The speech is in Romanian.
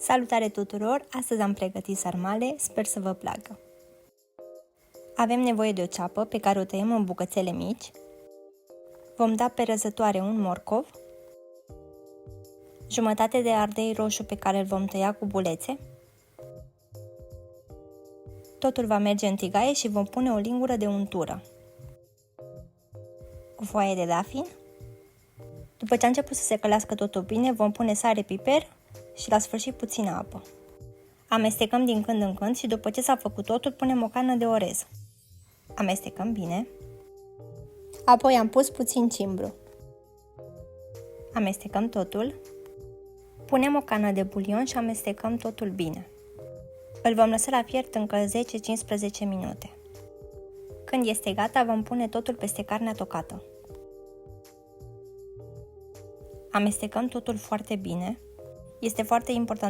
Salutare tuturor! Astăzi am pregătit sarmale, sper să vă placă. Avem nevoie de o ceapă pe care o tăiem în bucățele mici. Vom da pe răzătoare un morcov, jumătate de ardei roșu pe care îl vom tăia cu bulețe. Totul va merge în tigaie și vom pune o lingură de untură, o foaie de dafin. După ce a început să se călească totul bine, vom pune sare, piper și la sfârșit puțină apă. Amestecăm din când în când și după ce s-a făcut totul, punem o cană de orez. Amestecăm bine. Apoi am pus puțin cimbru. Amestecăm totul. Punem o cană de bulion și amestecăm totul bine. Îl vom lăsa la fiert încă 10-15 minute. Când este gata, vom pune totul peste carnea tocată. Amestecăm totul foarte bine. Este foarte important